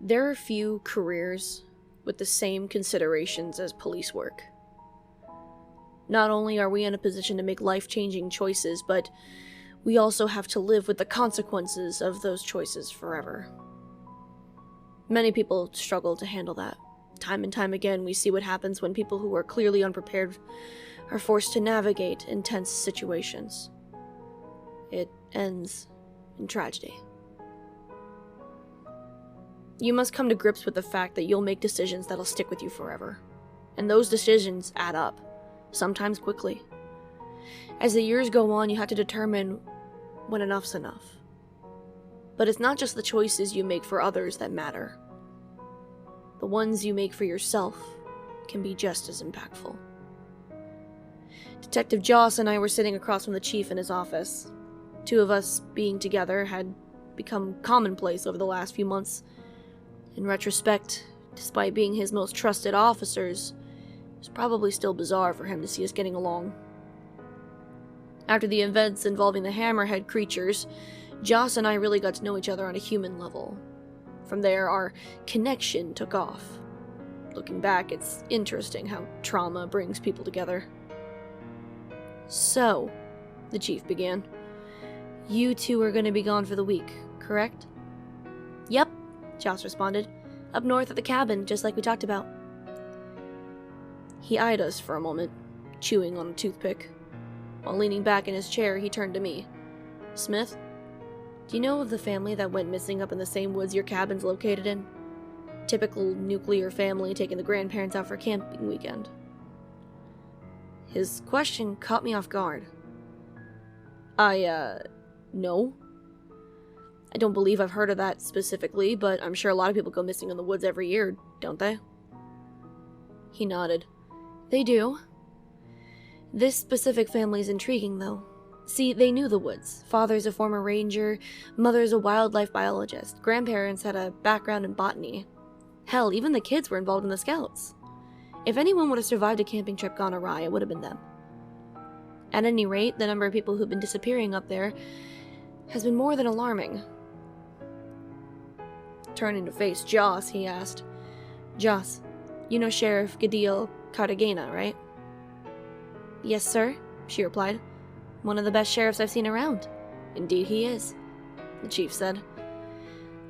There are few careers with the same considerations as police work. Not only are we in a position to make life-changing choices, but we also have to live with the consequences of those choices forever. Many people struggle to handle that. Time and time again, we see what happens when people who are clearly unprepared are forced to navigate intense situations. It ends in tragedy. You must come to grips with the fact that you'll make decisions that'll stick with you forever. And those decisions add up, sometimes quickly. As the years go on, you have to determine when enough's enough. But it's not just the choices you make for others that matter. The ones you make for yourself can be just as impactful. Detective Joss and I were sitting across from the chief in his office. Two of us being together had become commonplace over the last few months. In retrospect, despite being his most trusted officers, it was probably still bizarre for him to see us getting along. After the events involving the Hammerhead creatures, Joss and I really got to know each other on a human level. From there, our connection took off. Looking back, it's interesting how trauma brings people together. So, the chief began, you two are going to be gone for the week, correct? Yep, Joss responded. Up north at the cabin, just like we talked about. He eyed us for a moment, chewing on a toothpick. While leaning back in his chair, he turned to me. Smith, do you know of the family that went missing up in the same woods your cabin's located in? Typical nuclear family taking the grandparents out for a camping weekend. His question caught me off guard. No. I don't believe I've heard of that specifically, but I'm sure a lot of people go missing in the woods every year, don't they? He nodded. They do. This specific family's intriguing, though. See, they knew the woods. Father's a former ranger, mother's a wildlife biologist, grandparents had a background in botany. Hell, even the kids were involved in the scouts. If anyone would have survived a camping trip gone awry, it would have been them. At any rate, the number of people who've been disappearing up there has been more than alarming. Turning to face Joss, he asked, Joss, you know Sheriff Gadil Cartagena, right? Yes, sir, she replied. One of the best sheriffs I've seen around. Indeed he is, the chief said.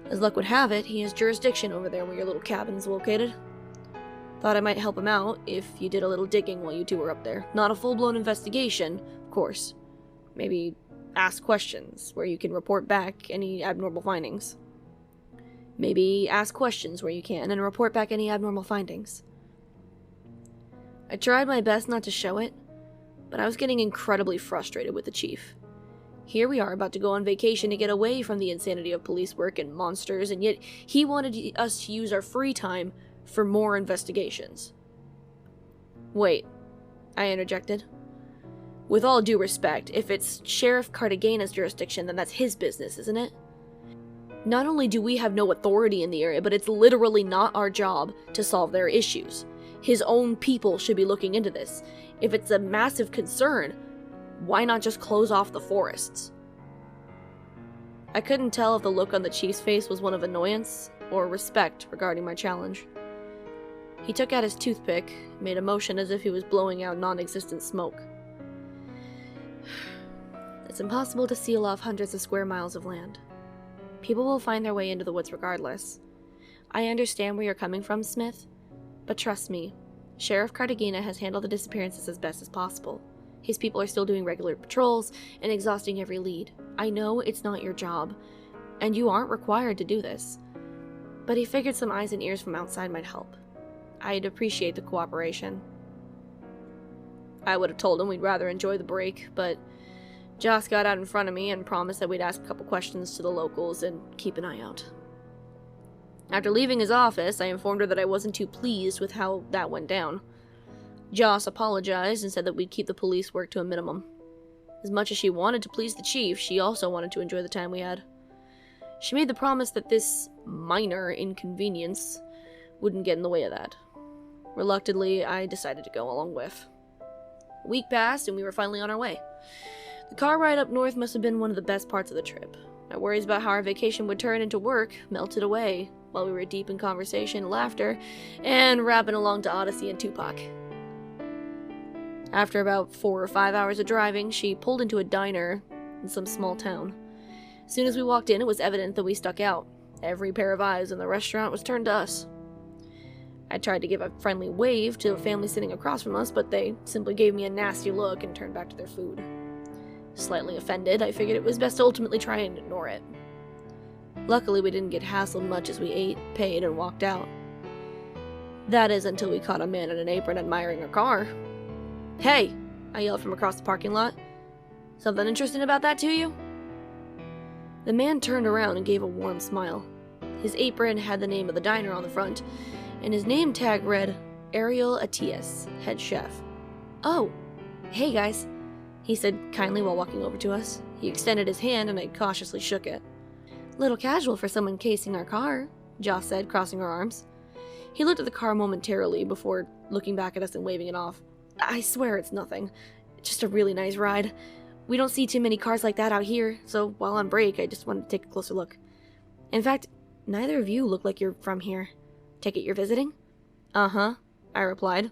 As luck would have it, he has jurisdiction over there where your little cabin is located. Thought I might help him out if you did a little digging while you two were up there. Not a full-blown investigation, of course. Maybe ask questions where you can report back any abnormal findings. Maybe ask questions where you can and report back any abnormal findings. I tried my best not to show it, but I was getting incredibly frustrated with the chief. Here we are about to go on vacation to get away from the insanity of police work and monsters, and yet he wanted us to use our free time for more investigations. Wait, I interjected. With all due respect, if it's Sheriff Cartagena's jurisdiction, then that's his business, isn't it? Not only do we have no authority in the area, but it's literally not our job to solve their issues. His own people should be looking into this. If it's a massive concern, why not just close off the forests? I couldn't tell if the look on the chief's face was one of annoyance or respect regarding my challenge. He took out his toothpick, made a motion as if he was blowing out non-existent smoke. It's impossible to seal off hundreds of square miles of land. People will find their way into the woods regardless. I understand where you're coming from, Smith, but trust me, Sheriff Cartagena has handled the disappearances as best as possible. His people are still doing regular patrols and exhausting every lead. I know it's not your job, and you aren't required to do this, but he figured some eyes and ears from outside might help. I'd appreciate the cooperation. I would have told him we'd rather enjoy the break, but Joss got out in front of me and promised that we'd ask a couple questions to the locals and keep an eye out. After leaving his office, I informed her that I wasn't too pleased with how that went down. Joss apologized and said that we'd keep the police work to a minimum. As much as she wanted to please the chief, she also wanted to enjoy the time we had. She made the promise that this minor inconvenience wouldn't get in the way of that. Reluctantly, I decided to go along with. A week passed and we were finally on our way. The car ride up north must have been one of the best parts of the trip. My worries about how our vacation would turn into work melted away while we were deep in conversation, laughter, and rapping along to Odyssey and Tupac. After about 4 or 5 hours of driving, she pulled into a diner in some small town. As soon as we walked in, it was evident that we stuck out. Every pair of eyes in the restaurant was turned to us. I tried to give a friendly wave to a family sitting across from us, but they simply gave me a nasty look and turned back to their food. Slightly offended, I figured it was best to ultimately try and ignore it. Luckily, we didn't get hassled much as we ate, paid, and walked out. That is until we caught a man in an apron admiring our car. "Hey!" I yelled from across the parking lot. "Something interesting about that to you?" The man turned around and gave a warm smile. His apron had the name of the diner on the front, and his name tag read, Ariel Atias, head chef. "Oh, hey guys," he said kindly while walking over to us. He extended his hand and I cautiously shook it. "Little casual for someone casing our car," Joss said, crossing her arms. He looked at the car momentarily before looking back at us and waving it off. "I swear it's nothing. Just a really nice ride. We don't see too many cars like that out here, so while on break, I just wanted to take a closer look. In fact, neither of you look like you're from here. Take it you're visiting?" "Uh-huh," I replied.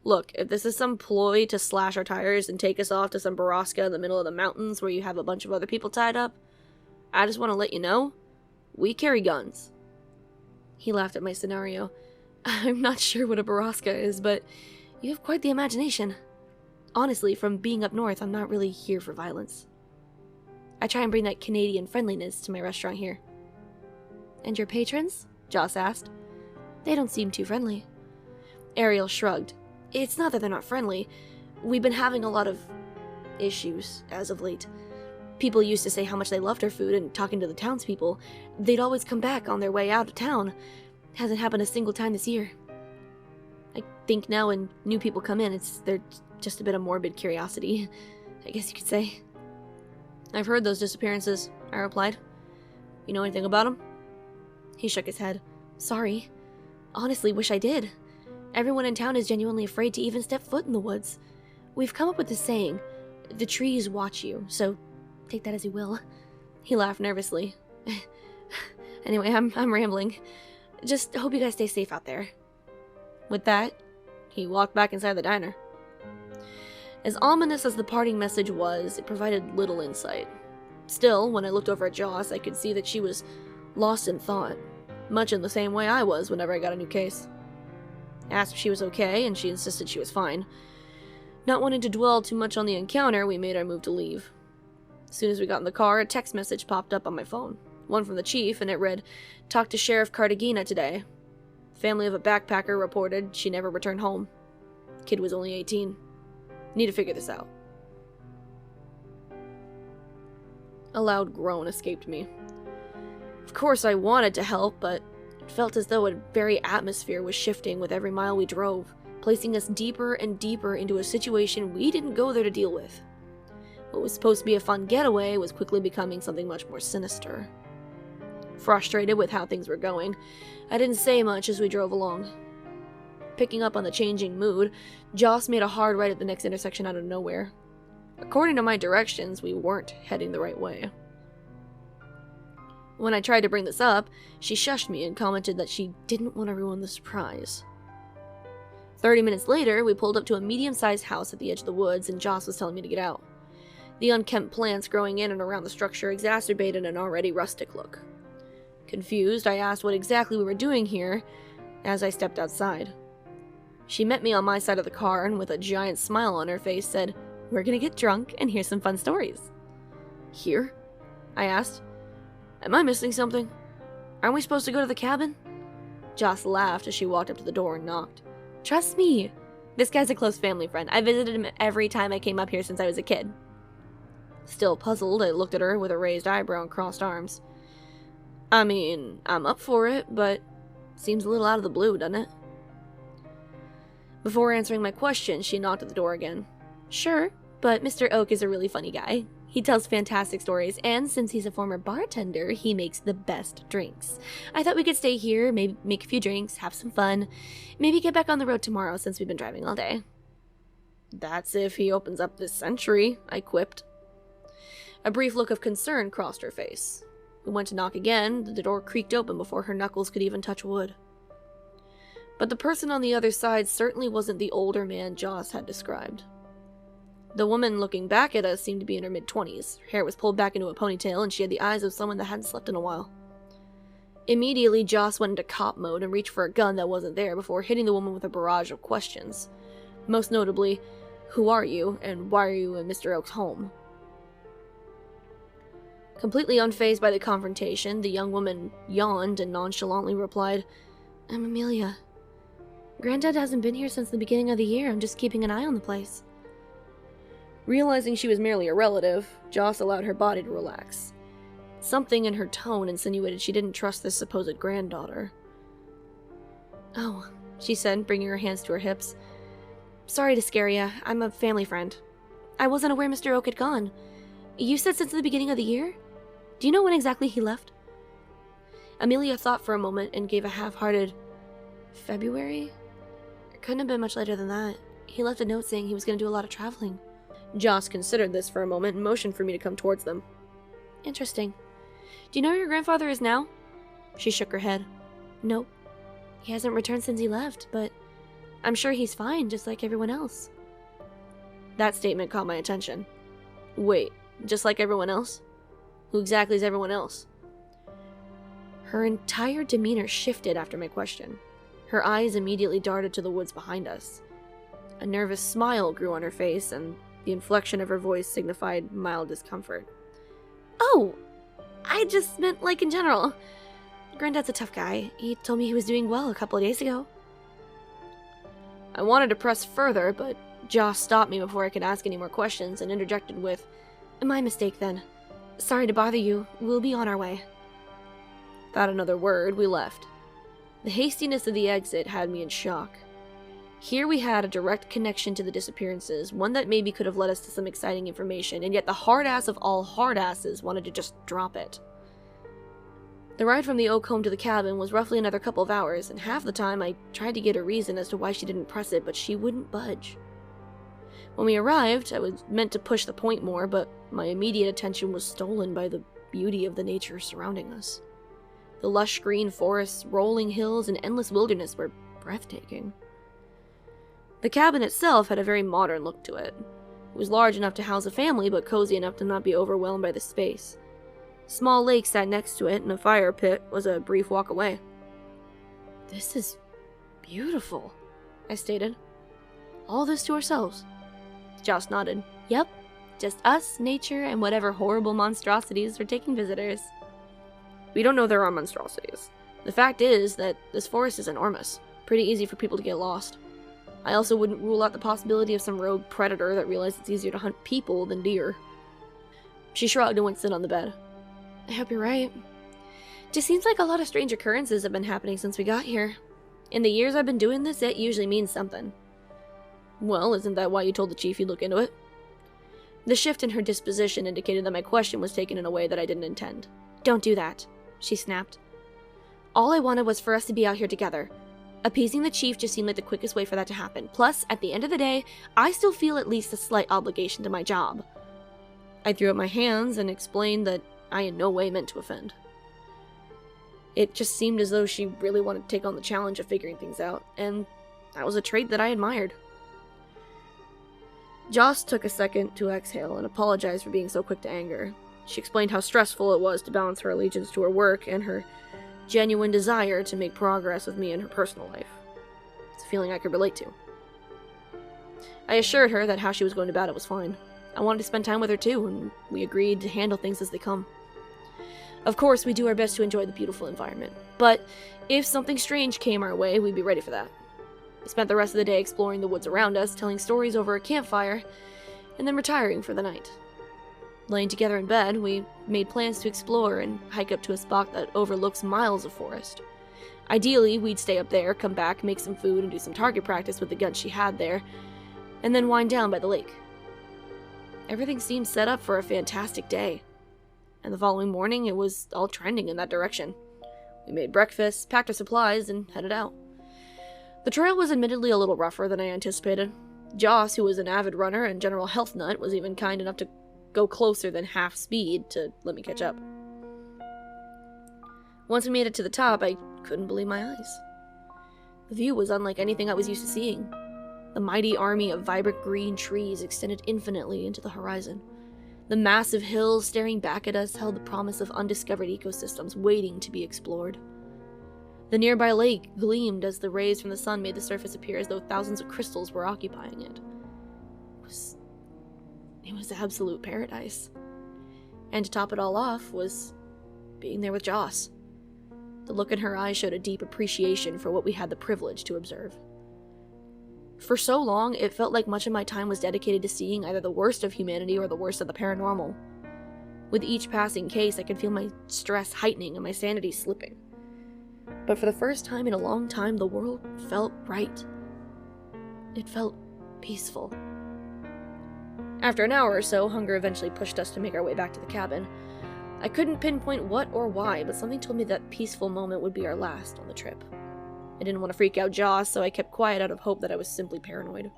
"Look, if this is some ploy to slash our tires and take us off to some barrasca in the middle of the mountains where you have a bunch of other people tied up, I just want to let you know, we carry guns." He laughed at my scenario. "I'm not sure what a barrasca is, but you have quite the imagination. Honestly, from being up north, I'm not really here for violence. I try and bring that Canadian friendliness to my restaurant here." "And your patrons?" Joss asked. "They don't seem too friendly." Ariel shrugged. "It's not that they're not friendly. We've been having a lot of issues as of late. People used to say how much they loved our food, and talking to the townspeople, they'd always come back on their way out of town. Hasn't happened a single time this year. I think now when new people come in, they're just a bit of morbid curiosity, I guess you could say." "I've heard those disappearances," I replied. "You know anything about them?" He shook his head. "Sorry. Honestly, wish I did. Everyone in town is genuinely afraid to even step foot in the woods. We've come up with this saying, the trees watch you, so take that as you will." He laughed nervously. "Anyway, I'm rambling. Just hope you guys stay safe out there." With that, he walked back inside the diner. As ominous as the parting message was, it provided little insight. Still, when I looked over at Joss, I could see that she was lost in thought, much in the same way I was whenever I got a new case. I asked if she was okay, and she insisted she was fine. Not wanting to dwell too much on the encounter, we made our move to leave. As soon as we got in the car, a text message popped up on my phone. One from the chief, and it read, "Talked to Sheriff Cartagena today. Family of a backpacker reported she never returned home. Kid was only 18. Need to figure this out." A loud groan escaped me. Of course I wanted to help, but it felt as though a very atmosphere was shifting with every mile we drove, placing us deeper and deeper into a situation we didn't go there to deal with. What was supposed to be a fun getaway was quickly becoming something much more sinister. Frustrated with how things were going, I didn't say much as we drove along. Picking up on the changing mood, Joss made a hard right at the next intersection out of nowhere. According to my directions, we weren't heading the right way. When I tried to bring this up, she shushed me and commented that she didn't want to ruin the surprise. 30 minutes later, we pulled up to a medium-sized house at the edge of the woods, and Joss was telling me to get out. The unkempt plants growing in and around the structure exacerbated an already rustic look. Confused, I asked what exactly we were doing here as I stepped outside. She met me on my side of the car and with a giant smile on her face said, "We're gonna get drunk and hear some fun stories." "Here?" I asked. "Am I missing something? Aren't we supposed to go to the cabin?" Joss laughed as she walked up to the door and knocked. "Trust me. This guy's a close family friend. I visited him every time I came up here since I was a kid." Still puzzled, I looked at her with a raised eyebrow and crossed arms. "I mean, I'm up for it, but seems a little out of the blue, doesn't it?" Before answering my question, she knocked at the door again. "Sure, but Mr. Oak is a really funny guy. He tells fantastic stories, and since he's a former bartender, he makes the best drinks. I thought we could stay here, maybe make a few drinks, have some fun, maybe get back on the road tomorrow since we've been driving all day." "That's if he opens up this century," I quipped. A brief look of concern crossed her face. We went to knock again, the door creaked open before her knuckles could even touch wood. But the person on the other side certainly wasn't the older man Joss had described. The woman looking back at us seemed to be in her mid-20s. Her hair was pulled back into a ponytail, and she had the eyes of someone that hadn't slept in a while. Immediately, Joss went into cop mode and reached for a gun that wasn't there before hitting the woman with a barrage of questions. Most notably, who are you, and why are you in Mr. Oak's home? Completely unfazed by the confrontation, the young woman yawned and nonchalantly replied, "I'm Amelia. Granddad hasn't been here since the beginning of the year. I'm just keeping an eye on the place." Realizing she was merely a relative, Joss allowed her body to relax. Something in her tone insinuated she didn't trust this supposed granddaughter. "Oh," she said, bringing her hands to her hips. "Sorry to scare you. I'm a family friend. I wasn't aware Mr. Oak had gone. You said since the beginning of the year? Do you know when exactly he left?" Amelia thought for a moment and gave a half-hearted, "February? It couldn't have been much later than that. He left a note saying he was going to do a lot of traveling." Joss considered this for a moment and motioned for me to come towards them. "Interesting. Do you know where your grandfather is now?" She shook her head. "Nope. He hasn't returned since he left, but I'm sure he's fine, just like everyone else." That statement caught my attention. Wait, just like everyone else? Who exactly is everyone else? Her entire demeanor shifted after my question. Her eyes immediately darted to the woods behind us. A nervous smile grew on her face, and the inflection of her voice signified mild discomfort. "Oh, I just meant like in general. Granddad's a tough guy. He told me he was doing well a couple of days ago." I wanted to press further, but Joss stopped me before I could ask any more questions and interjected with, "My mistake then. Sorry to bother you. We'll be on our way." Without another word, we left. The hastiness of the exit had me in shock. Here we had a direct connection to the disappearances, one that maybe could have led us to some exciting information, and yet the hard-ass of all hard-asses wanted to just drop it. The ride from the Oak home to the cabin was roughly another couple of hours, and half the time I tried to get a reason as to why she didn't press it, but she wouldn't budge. When we arrived, I was meant to push the point more, but my immediate attention was stolen by the beauty of the nature surrounding us. The lush green forests, rolling hills, and endless wilderness were breathtaking. The cabin itself had a very modern look to it. It was large enough to house a family, but cozy enough to not be overwhelmed by the space. A small lake sat next to it, and a fire pit was a brief walk away. "This is beautiful," I stated. "All this to ourselves?" Joss nodded. "Yep, just us, nature, and whatever horrible monstrosities are taking visitors." "We don't know there are monstrosities. The fact is that this forest is enormous. Pretty easy for people to get lost. I also wouldn't rule out the possibility of some rogue predator that realized it's easier to hunt people than deer." She shrugged and went sit on the bed. "I hope you're right. Just seems like a lot of strange occurrences have been happening since we got here. In the years I've been doing this, it usually means something." "Well, isn't that why you told the chief you'd look into it?" The shift in her disposition indicated that my question was taken in a way that I didn't intend. "Don't do that," she snapped. "All I wanted was for us to be out here together. Appeasing the chief just seemed like the quickest way for that to happen. Plus, at the end of the day, I still feel at least a slight obligation to my job." I threw up my hands and explained that I in no way meant to offend. It just seemed as though she really wanted to take on the challenge of figuring things out, and that was a trait that I admired. Joss took a second to exhale and apologized for being so quick to anger. She explained how stressful it was to balance her allegiance to her work and her genuine desire to make progress with me in her personal life. It's a feeling I could relate to. I assured her that how she was going about it was fine. I wanted to spend time with her too, and we agreed to handle things as they come. Of course, we do our best to enjoy the beautiful environment, but if something strange came our way, we'd be ready for that. We spent the rest of the day exploring the woods around us, telling stories over a campfire, and then retiring for the night. Laying together in bed, we made plans to explore and hike up to a spot that overlooks miles of forest. Ideally, we'd stay up there, come back, make some food, and do some target practice with the gun she had there, and then wind down by the lake. Everything seemed set up for a fantastic day, and the following morning it was all trending in that direction. We made breakfast, packed our supplies, and headed out. The trail was admittedly a little rougher than I anticipated. Joss, who was an avid runner and general health nut, was even kind enough to go closer than half speed to let me catch up. Once we made it to the top, I couldn't believe my eyes. The view was unlike anything I was used to seeing. The mighty army of vibrant green trees extended infinitely into the horizon. The massive hills staring back at us held the promise of undiscovered ecosystems waiting to be explored. The nearby lake gleamed as the rays from the sun made the surface appear as though thousands of crystals were occupying it. It was absolute paradise. And to top it all off was being there with Joss. The look in her eyes showed a deep appreciation for what we had the privilege to observe. For so long, it felt like much of my time was dedicated to seeing either the worst of humanity or the worst of the paranormal. With each passing case, I could feel my stress heightening and my sanity slipping. But for the first time in a long time, the world felt right. It felt peaceful. After an hour or so, hunger eventually pushed us to make our way back to the cabin. I couldn't pinpoint what or why, but something told me that peaceful moment would be our last on the trip. I didn't want to freak out Joss, so I kept quiet out of hope that I was simply paranoid.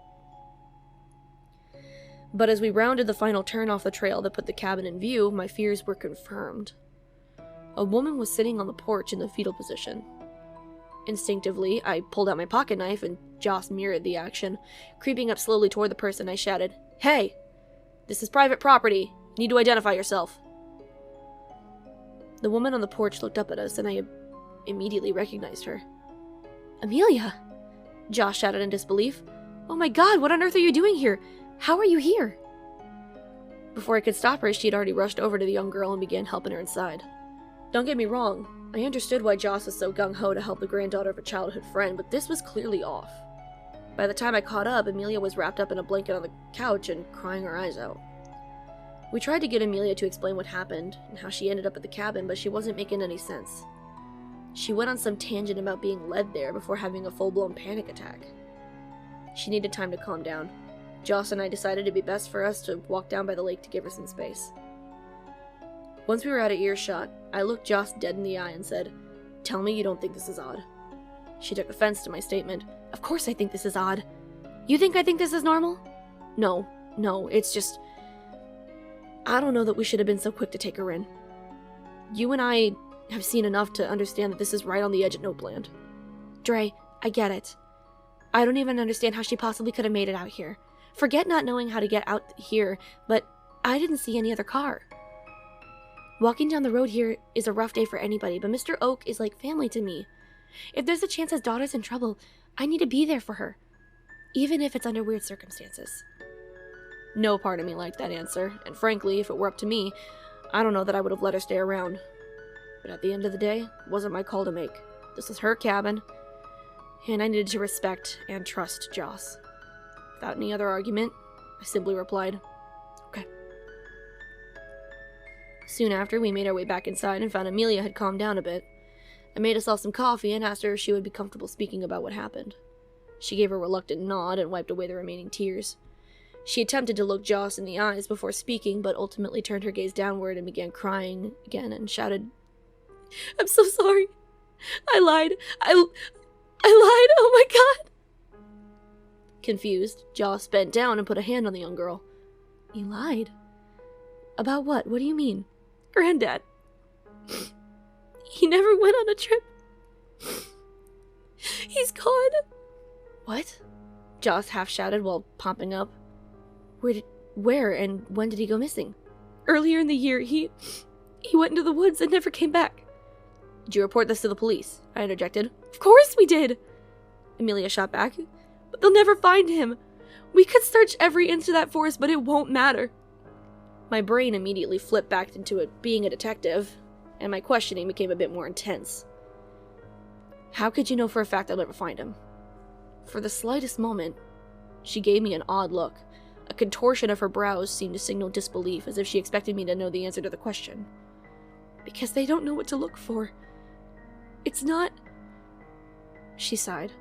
But as we rounded the final turn off the trail that put the cabin in view, my fears were confirmed. A woman was sitting on the porch in the fetal position. Instinctively, I pulled out my pocket knife and Joss mirrored the action. Creeping up slowly toward the person, I shouted, "Hey! This is private property. You need to identify yourself." The woman on the porch looked up at us, and I immediately recognized her. "Amelia!" Josh shouted in disbelief. "Oh my god, what on earth are you doing here? How are you here?" Before I could stop her, she had already rushed over to the young girl and began helping her inside. Don't get me wrong, I understood why Joss was so gung-ho to help the granddaughter of a childhood friend, but this was clearly off. By the time I caught up, Amelia was wrapped up in a blanket on the couch and crying her eyes out. We tried to get Amelia to explain what happened and how she ended up at the cabin, but she wasn't making any sense. She went on some tangent about being led there before having a full-blown panic attack. She needed time to calm down. Joss and I decided it'd be best for us to walk down by the lake to give her some space. Once we were out of earshot, I looked Joss dead in the eye and said, "Tell me you don't think this is odd." She took offense to my statement. "Of course I think this is odd. You think I think this is normal?" No, it's just... I don't know that we should have been so quick to take her in. You and I have seen enough to understand that this is right on the edge of Nopeland. Dre, I get it. I don't even understand how she possibly could have made it out here. Forget not knowing how to get out here, but I didn't see any other car. Walking down the road here is a rough day for anybody, but Mr. Oak is like family to me. If there's a chance his daughter's in trouble, I need to be there for her, even if it's under weird circumstances." No part of me liked that answer, and frankly, if it were up to me, I don't know that I would have let her stay around. But at the end of the day, it wasn't my call to make. This was her cabin, and I needed to respect and trust Joss. Without any other argument, I simply replied, "Okay." Soon after, we made our way back inside and found Amelia had calmed down a bit. I made us all some coffee and asked her if she would be comfortable speaking about what happened. She gave a reluctant nod and wiped away the remaining tears. She attempted to look Joss in the eyes before speaking, but ultimately turned her gaze downward and began crying again and shouted, "I'm so sorry. I lied. I lied. Oh my god." Confused, Joss bent down and put a hand on the young girl. "You lied? About what? What do you mean?" "Granddad. He never went on a trip. He's gone." "What?" Joss half shouted while popping up. Where and when did he go missing?" "Earlier in the year, he went into the woods and never came back." "Did you report this to the police?" I interjected. "Of course we did," Amelia shot back. "But they'll never find him. We could search every inch of that forest, but it won't matter." My brain immediately flipped back into it being a detective, and my questioning became a bit more intense. "How could you know for a fact I'll never find him?" For the slightest moment, she gave me an odd look. A contortion of her brows seemed to signal disbelief, as if she expected me to know the answer to the question. "Because they don't know what to look for. It's not..." She sighed.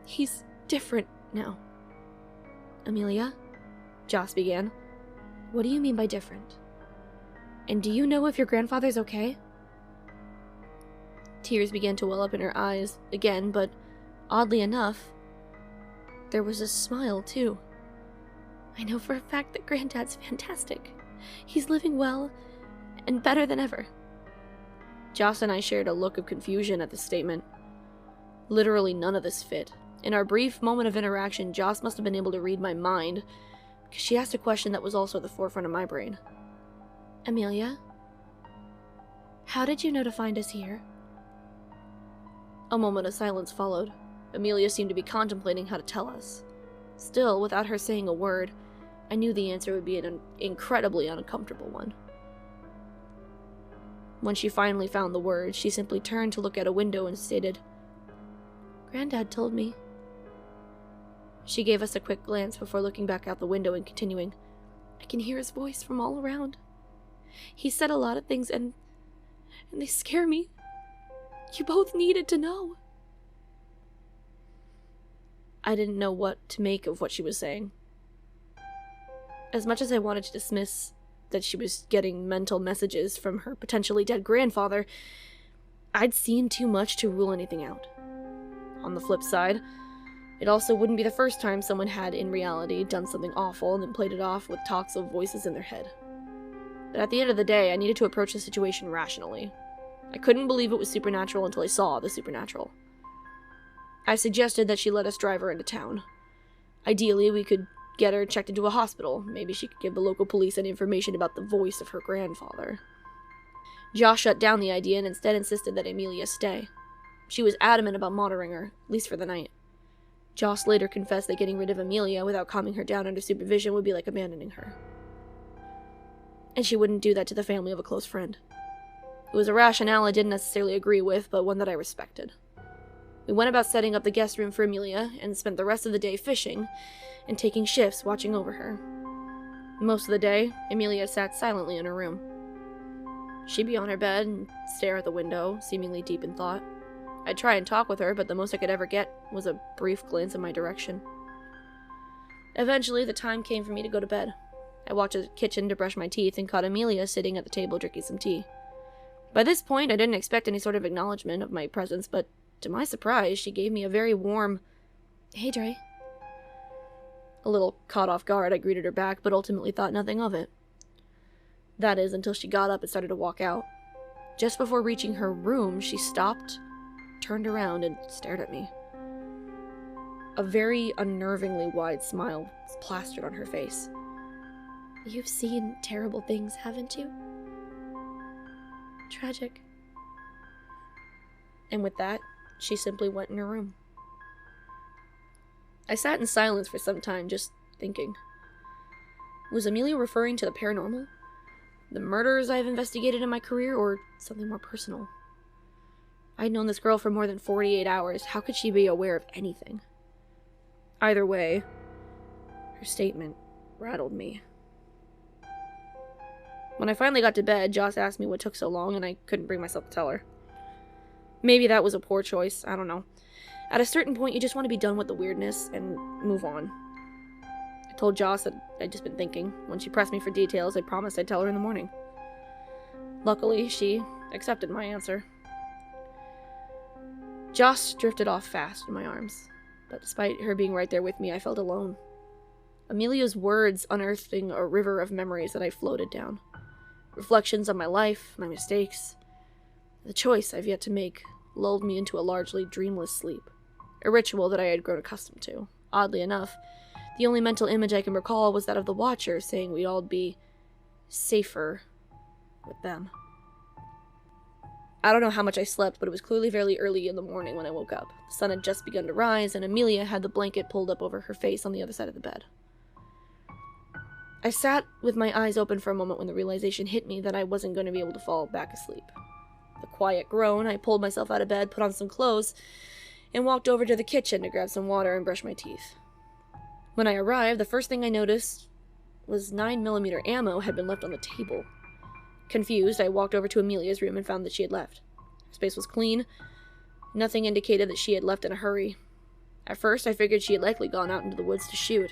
"He's different now." "Amelia?" Joss began. "What do you mean by different? And do you know if your grandfather's okay?" Tears began to well up in her eyes again, but oddly enough, there was a smile too. "I know for a fact that Granddad's fantastic. He's living well, and better than ever." Joss and I shared a look of confusion at this statement. Literally none of this fit. In our brief moment of interaction, Joss must have been able to read my mind, because she asked a question that was also at the forefront of my brain. Amelia? How did you know to find us here? A moment of silence followed. Amelia seemed to be contemplating how to tell us. Still, without her saying a word, I knew the answer would be an incredibly uncomfortable one. When she finally found the words, she simply turned to look out a window and stated, Granddad told me. She gave us a quick glance before looking back out the window and continuing, I can hear his voice from all around. He said a lot of things and they scare me. You both needed to know. I didn't know what to make of what she was saying. As much as I wanted to dismiss that she was getting mental messages from her potentially dead grandfather, I'd seen too much to rule anything out. On the flip side, it also wouldn't be the first time someone had, in reality, done something awful and then played it off with talks of voices in their head. But at the end of the day, I needed to approach the situation rationally. I couldn't believe it was supernatural until I saw the supernatural. I suggested that she let us drive her into town. Ideally, we could get her checked into a hospital. Maybe she could give the local police any information about the voice of her grandfather. Josh shut down the idea and instead insisted that Amelia stay. She was adamant about monitoring her, at least for the night. Joss later confessed that getting rid of Amelia without calming her down under supervision would be like abandoning her. And she wouldn't do that to the family of a close friend. It was a rationale I didn't necessarily agree with, but one that I respected. We went about setting up the guest room for Amelia and spent the rest of the day fishing and taking shifts watching over her. Most of the day, Amelia sat silently in her room. She'd be on her bed and stare at the window, seemingly deep in thought. I'd try and talk with her, but the most I could ever get was a brief glance in my direction. Eventually, the time came for me to go to bed. I walked to the kitchen to brush my teeth and caught Amelia sitting at the table drinking some tea. By this point, I didn't expect any sort of acknowledgement of my presence, but to my surprise, she gave me a very warm, "Hey, Dre." A little caught off guard, I greeted her back, but ultimately thought nothing of it. That is, until she got up and started to walk out. Just before reaching her room, she stopped, turned around, and stared at me. A very unnervingly wide smile was plastered on her face. "You've seen terrible things, haven't you? Tragic." And with that, she simply went in her room. I sat in silence for some time, just thinking. Was Amelia referring to the paranormal? The murders I've investigated in my career, or something more personal? I'd known this girl for more than 48 hours. How could she be aware of anything? Either way, her statement rattled me. When I finally got to bed, Joss asked me what took so long, and I couldn't bring myself to tell her. Maybe that was a poor choice, I don't know. At a certain point, you just want to be done with the weirdness and move on. I told Joss that I'd just been thinking. When she pressed me for details, I promised I'd tell her in the morning. Luckily, she accepted my answer. Joss drifted off fast in my arms, but despite her being right there with me, I felt alone. Amelia's words unearthing a river of memories that I floated down. Reflections on my life, my mistakes. The choice I've yet to make lulled me into a largely dreamless sleep, a ritual that I had grown accustomed to. Oddly enough, the only mental image I can recall was that of the Watcher saying we'd all be safer with them. I don't know how much I slept, but it was clearly very early in the morning when I woke up. The sun had just begun to rise, and Amelia had the blanket pulled up over her face on the other side of the bed. I sat with my eyes open for a moment when the realization hit me that I wasn't going to be able to fall back asleep. With a quiet groan, I pulled myself out of bed, put on some clothes, and walked over to the kitchen to grab some water and brush my teeth. When I arrived, the first thing I noticed was 9mm ammo had been left on the table. Confused, I walked over to Amelia's room and found that she had left. Her space was clean. Nothing indicated that she had left in a hurry. At first, I figured she had likely gone out into the woods to shoot.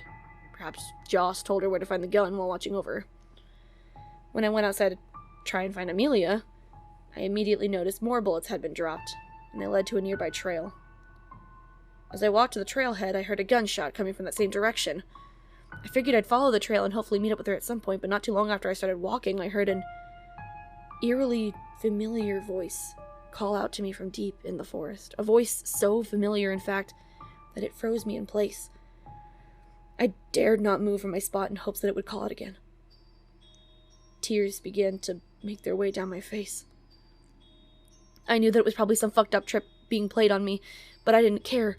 Perhaps Joss told her where to find the gun while watching over her. When I went outside to try and find Amelia, I immediately noticed more bullets had been dropped, and they led to a nearby trail. As I walked to the trailhead, I heard a gunshot coming from that same direction. I figured I'd follow the trail and hopefully meet up with her at some point, but not too long after I started walking, I heard an eerily familiar voice call out to me from deep in the forest. A voice so familiar, in fact, that it froze me in place. I dared not move from my spot in hopes that it would call out again. Tears began to make their way down my face. I knew that it was probably some fucked up trip being played on me, but I didn't care.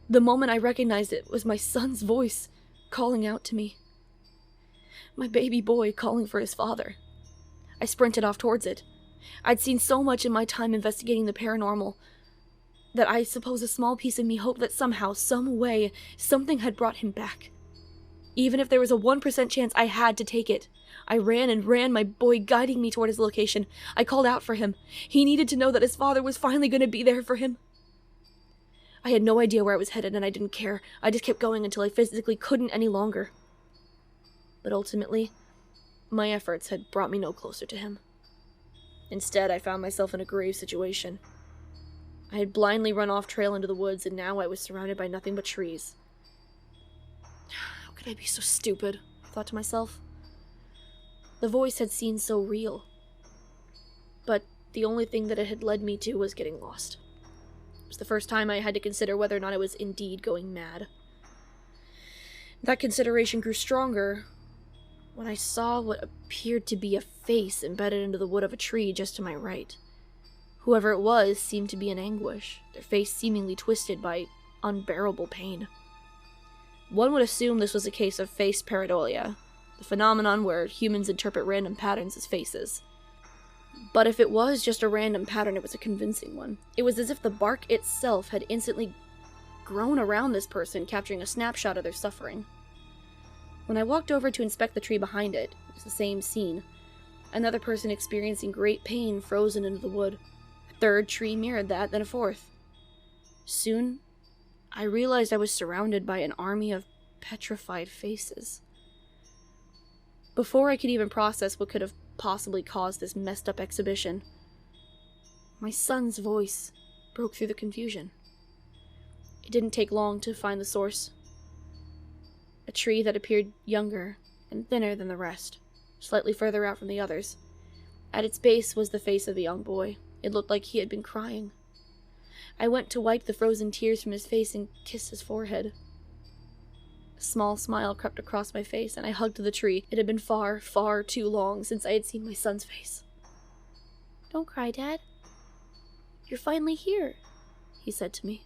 The moment I recognized it was my son's voice calling out to me. My baby boy calling for his father. I sprinted off towards it. I'd seen so much in my time investigating the paranormal that I suppose a small piece of me hoped that somehow, some way, something had brought him back. Even if there was a 1% chance, I had to take it. I ran and ran, my boy guiding me toward his location. I called out for him. He needed to know that his father was finally going to be there for him. I had no idea where I was headed, and I didn't care. I just kept going until I physically couldn't any longer. But ultimately, my efforts had brought me no closer to him. Instead, I found myself in a grave situation. I had blindly run off trail into the woods, and now I was surrounded by nothing but trees. How could I be so stupid? I thought to myself. The voice had seemed so real. But the only thing that it had led me to was getting lost. It was the first time I had to consider whether or not I was indeed going mad. That consideration grew stronger when I saw what appeared to be a face embedded into the wood of a tree just to my right. Whoever it was seemed to be in anguish, their face seemingly twisted by unbearable pain. One would assume this was a case of face pareidolia, the phenomenon where humans interpret random patterns as faces. But if it was just a random pattern, it was a convincing one. It was as if the bark itself had instantly grown around this person, capturing a snapshot of their suffering. When I walked over to inspect the tree behind it, it was the same scene. Another person experiencing great pain frozen into the wood. A third tree mirrored that, then a fourth. Soon, I realized I was surrounded by an army of petrified faces. Before I could even process what could have possibly caused this messed up exhibition, my son's voice broke through the confusion. It didn't take long to find the source. A tree that appeared younger and thinner than the rest, slightly further out from the others. At its base was the face of a young boy. It looked like he had been crying. I went to wipe the frozen tears from his face and kiss his forehead. A small smile crept across my face, and I hugged the tree. It had been far, far too long since I had seen my son's face. "Don't cry, Dad. You're finally here," he said to me.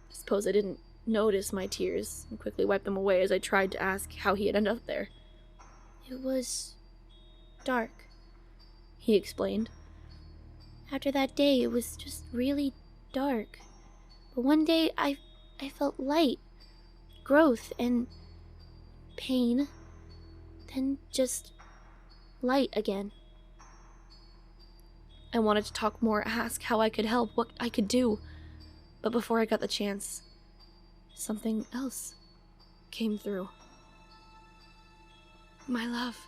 I suppose I didn't notice my tears and quickly wiped them away as I tried to ask how he had ended up there. "It was dark," he explained. "After that day, it was just really dark. But one day, I felt light. Growth and pain, then just light again." I wanted to talk more, ask how I could help, what I could do, but before I got the chance, something else came through. "My love,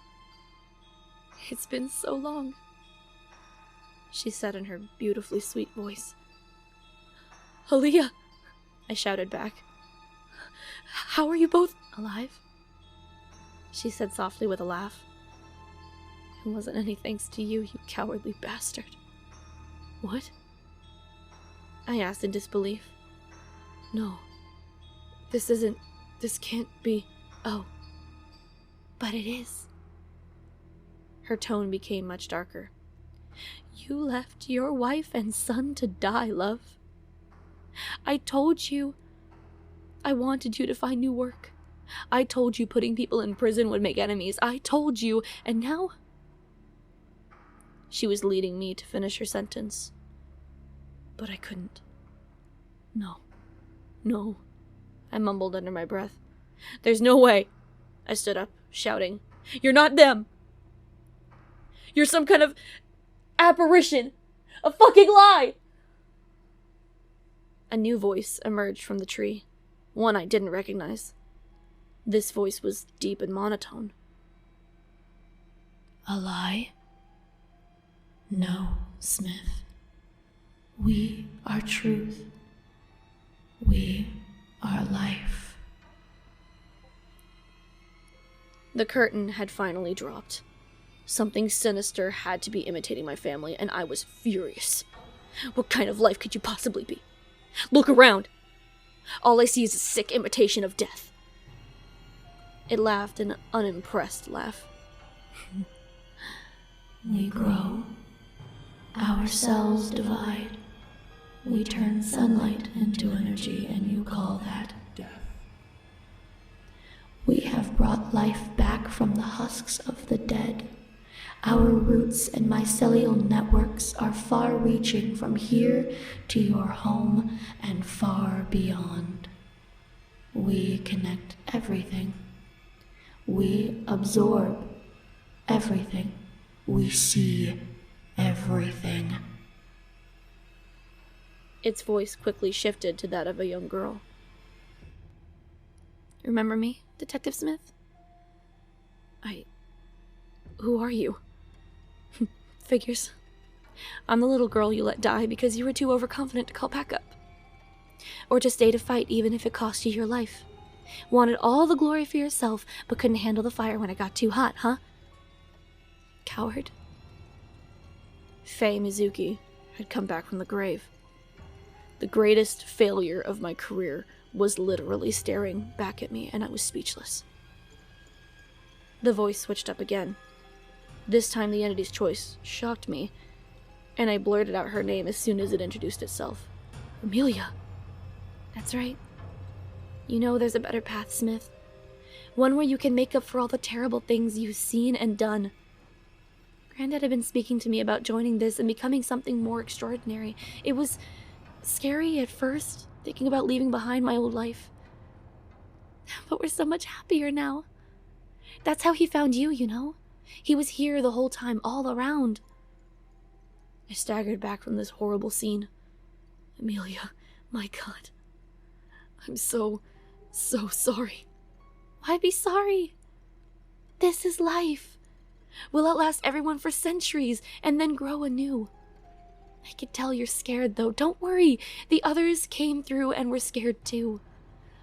it's been so long," she said in her beautifully sweet voice. "Aaliyah," I shouted back. "How are you both alive?" She said softly with a laugh. "It wasn't any thanks to you, you cowardly bastard." "What?" I asked in disbelief. "No. This can't be. Oh. But it is." Her tone became much darker. "You left your wife and son to die, love. I told you I wanted you to find new work. I told you putting people in prison would make enemies. I told you, and now..." She was leading me to finish her sentence, but I couldn't. No, I mumbled under my breath. "There's no way." I stood up, shouting, "You're not them! You're some kind of apparition! A fucking lie!" A new voice emerged from the tree, one I didn't recognize. This voice was deep and monotone. "A lie? No, Smith. We are truth. We are life." The curtain had finally dropped. Something sinister had to be imitating my family, and I was furious. What kind of life could you possibly be? Look around! All I see is a sick imitation of death. It laughed an unimpressed laugh. We grow. Our cells divide. We turn sunlight into energy, and you call that death. We have brought life back from the husks of the dead. Our roots and mycelial networks are far-reaching from here to your home and far beyond. We connect everything. We absorb everything. We see everything. Its voice quickly shifted to that of a young girl. Remember me, Detective Smith? Who are you? Figures. I'm the little girl you let die because you were too overconfident to call back up. Or to stay to fight even if it cost you your life. Wanted all the glory for yourself, but couldn't handle the fire when it got too hot, huh? Coward. Faye Mizuki had come back from the grave. The greatest failure of my career was literally staring back at me, and I was speechless. The voice switched up again. This time the entity's choice shocked me, and I blurted out her name as soon as it introduced itself. Amelia. That's right. You know there's a better path, Smith. One where you can make up for all the terrible things you've seen and done. Granddad had been speaking to me about joining this and becoming something more extraordinary. It was scary at first, thinking about leaving behind my old life. But we're so much happier now. That's how he found you, you know? He was here the whole time, all around. I staggered back from this horrible scene. Amelia, my God. I'm so sorry. Why be sorry? This is life. We'll outlast everyone for centuries and then grow anew. I can tell you're scared, though. Don't worry. The others came through and were scared too.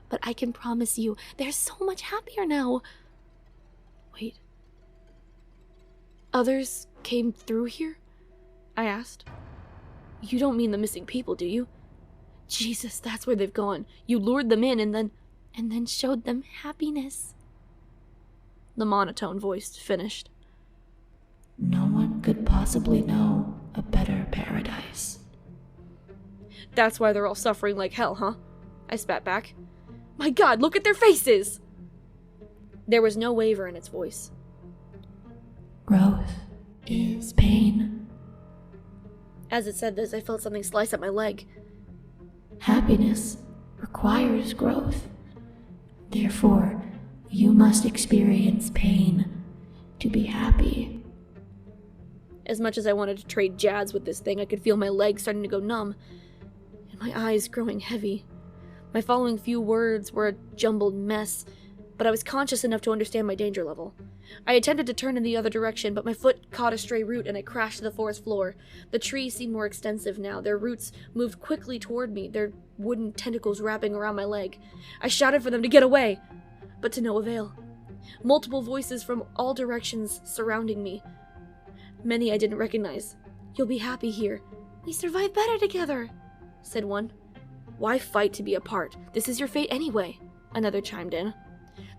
But I can promise you, they're so much happier now. Wait. Others came through here? I asked. You don't mean the missing people, do you? Jesus, that's where they've gone. You lured them in and then showed them happiness. The monotone voice finished. No one could possibly know a better paradise. That's why they're all suffering like hell, huh? I spat back. My God, look at their faces! There was no waver in its voice. Growth is pain. As it said this, I felt something slice up my leg. Happiness requires growth. Therefore, you must experience pain to be happy. As much as I wanted to trade jabs with this thing, I could feel my legs starting to go numb, and my eyes growing heavy. My following few words were a jumbled mess, but I was conscious enough to understand my danger level. I attempted to turn in the other direction, but my foot caught a stray root and I crashed to the forest floor. The trees seemed more extensive now. Their roots moved quickly toward me, their wooden tentacles wrapping around my leg. I shouted for them to get away, but to no avail. Multiple voices from all directions surrounding me. Many I didn't recognize. You'll be happy here. We survive better together, said one. Why fight to be apart? This is your fate anyway, another chimed in.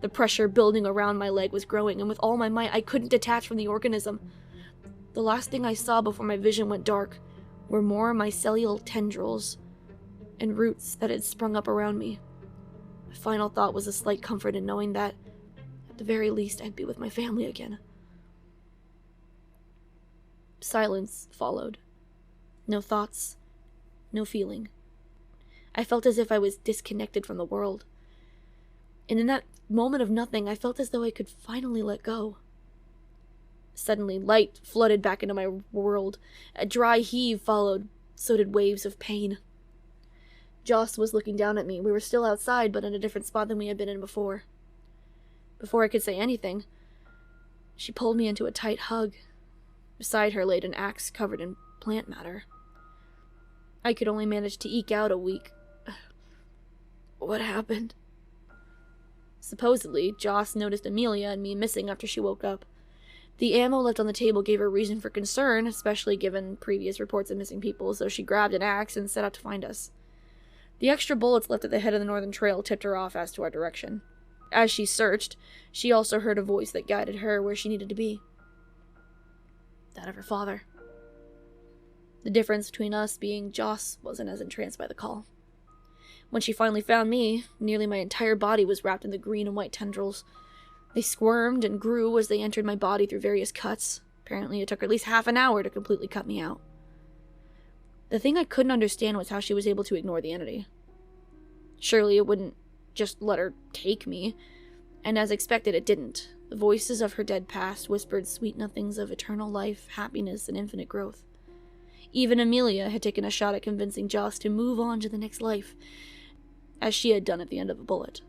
The pressure building around my leg was growing, and with all my might, I couldn't detach from the organism. The last thing I saw before my vision went dark were more mycelial tendrils and roots that had sprung up around me. My final thought was a slight comfort in knowing that, at the very least, I'd be with my family again. Silence followed. No thoughts, no feeling. I felt as if I was disconnected from the world. And in that moment of nothing, I felt as though I could finally let go. Suddenly, light flooded back into my world. A dry heave followed, so did waves of pain. Joss was looking down at me. We were still outside, but in a different spot than we had been in before. Before I could say anything, she pulled me into a tight hug. Beside her laid an axe covered in plant matter. I could only manage to eke out a weak, "What happened?" Supposedly, Joss noticed Amelia and me missing after she woke up. The ammo left on the table gave her reason for concern, especially given previous reports of missing people, so she grabbed an axe and set out to find us. The extra bullets left at the head of the northern trail tipped her off as to our direction. As she searched, she also heard a voice that guided her where she needed to be. That of her father. The difference between us being Joss wasn't as entranced by the call. When she finally found me, nearly my entire body was wrapped in the green and white tendrils. They squirmed and grew as they entered my body through various cuts. Apparently it took her at least half an hour to completely cut me out. The thing I couldn't understand was how she was able to ignore the entity. Surely it wouldn't just let her take me, and as expected it didn't. The voices of her dead past whispered sweet nothings of eternal life, happiness, and infinite growth. Even Amelia had taken a shot at convincing Joss to move on to the next life, as she had done at the end of a bullet.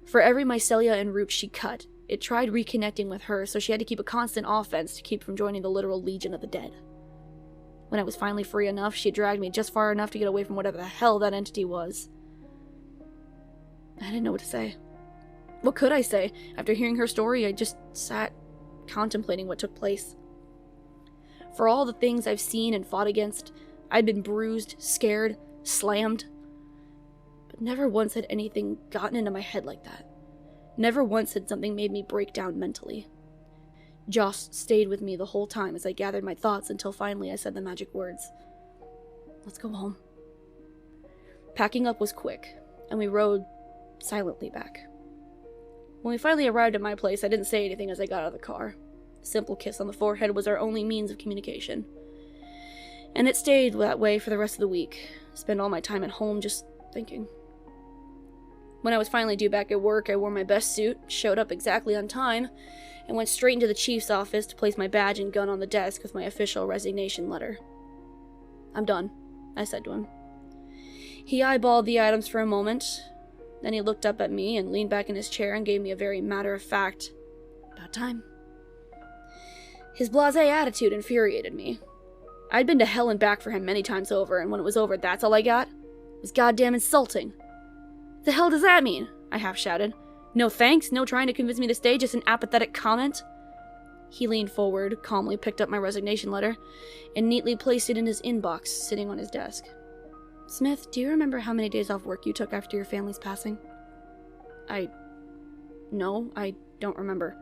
For every mycelia and root she cut, it tried reconnecting with her, so she had to keep a constant offense to keep from joining the literal legion of the dead. When I was finally free enough, she dragged me just far enough to get away from whatever the hell that entity was. I didn't know what to say. What could I say? After hearing her story, I just sat contemplating what took place. For all the things I've seen and fought against, I'd been bruised, scared, slammed. But never once had anything gotten into my head like that. Never once had something made me break down mentally. Joss stayed with me the whole time as I gathered my thoughts until finally I said the magic words. Let's go home. Packing up was quick, and we rode silently back. When we finally arrived at my place, I didn't say anything as I got out of the car. A simple kiss on the forehead was our only means of communication. And it stayed that way for the rest of the week. I spent all my time at home just thinking. When I was finally due back at work, I wore my best suit, showed up exactly on time, and went straight into the chief's office to place my badge and gun on the desk with my official resignation letter. I'm done, I said to him. He eyeballed the items for a moment. Then he looked up at me and leaned back in his chair and gave me a very matter-of-fact, "About time." His blasé attitude infuriated me. I'd been to hell and back for him many times over, and when it was over, that's all I got? It was goddamn insulting. The hell does that mean? I half shouted. No thanks, no trying to convince me to stay, just an apathetic comment? He leaned forward, calmly picked up my resignation letter, and neatly placed it in his inbox, sitting on his desk. Smith, do you remember how many days off work you took after your family's passing? No, I don't remember.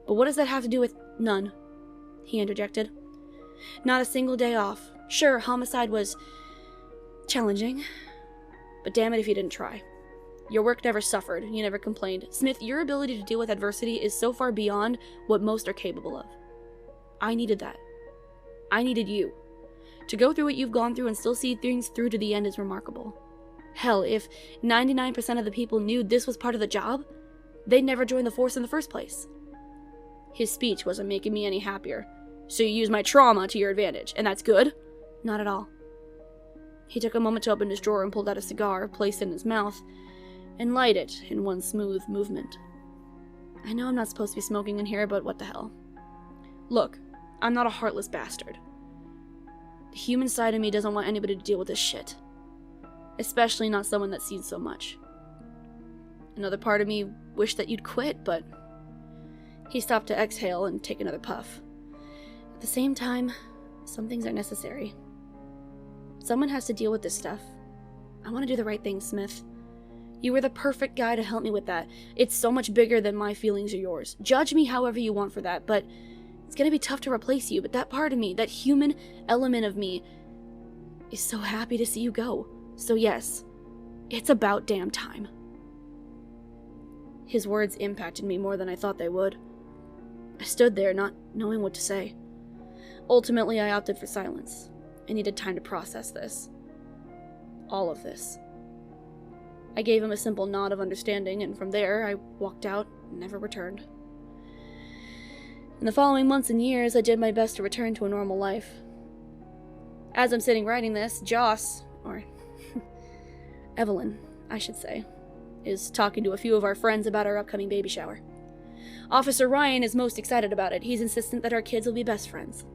But what does that have to do with none? He interjected. Not a single day off. Sure, homicide was challenging, but damn it if you didn't try. Your work never suffered, you never complained. Smith, your ability to deal with adversity is so far beyond what most are capable of. I needed that. I needed you. To go through what you've gone through and still see things through to the end is remarkable. Hell, if 99% of the people knew this was part of the job, they'd never join the force in the first place. His speech wasn't making me any happier. So you use my trauma to your advantage, and that's good? Not at all. He took a moment to open his drawer and pulled out a cigar, placed it in his mouth, and light it in one smooth movement. I know I'm not supposed to be smoking in here, but what the hell. Look, I'm not a heartless bastard. The human side of me doesn't want anybody to deal with this shit. Especially not someone that's seen so much. Another part of me wished that you'd quit, but... He stopped to exhale and take another puff. At the same time, some things are necessary. Someone has to deal with this stuff. I want to do the right thing, Smith. You were the perfect guy to help me with that. It's so much bigger than my feelings or yours. Judge me however you want for that, but it's gonna be tough to replace you. But that part of me, that human element of me, is so happy to see you go. So yes, it's about damn time. His words impacted me more than I thought they would. I stood there, not knowing what to say. Ultimately, I opted for silence. I needed time to process this. All of this. I gave him a simple nod of understanding, and from there, I walked out and never returned. In the following months and years, I did my best to return to a normal life. As I'm sitting writing this, Joss, or Evelyn, I should say, is talking to a few of our friends about our upcoming baby shower. Officer Ryan is most excited about it. He's insistent that our kids will be best friends.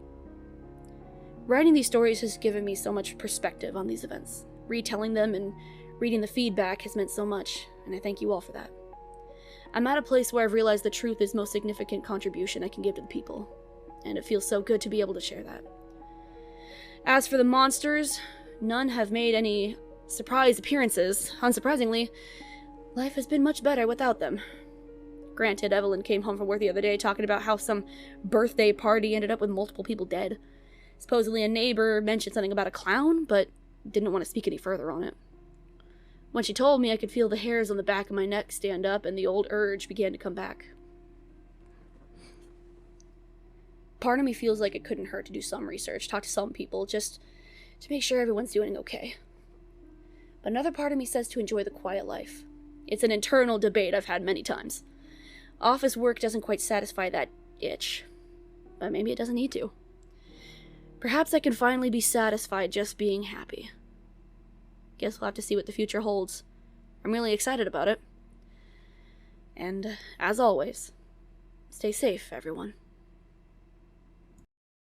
Writing these stories has given me so much perspective on these events. Retelling them and reading the feedback has meant so much, and I thank you all for that. I'm at a place where I've realized the truth is the most significant contribution I can give to the people, and it feels so good to be able to share that. As for the monsters, none have made any surprise appearances. Unsurprisingly, life has been much better without them. Granted, Evelyn came home from work the other day talking about how some birthday party ended up with multiple people dead. Supposedly a neighbor mentioned something about a clown, but didn't want to speak any further on it. When she told me, I could feel the hairs on the back of my neck stand up, and the old urge began to come back. Part of me feels like it couldn't hurt to do some research, talk to some people, just to make sure everyone's doing okay. But another part of me says to enjoy the quiet life. It's an internal debate I've had many times. Office work doesn't quite satisfy that itch, but maybe it doesn't need to. Perhaps I can finally be satisfied just being happy. Guess we'll have to see what the future holds. I'm really excited about it. And, as always, stay safe, everyone.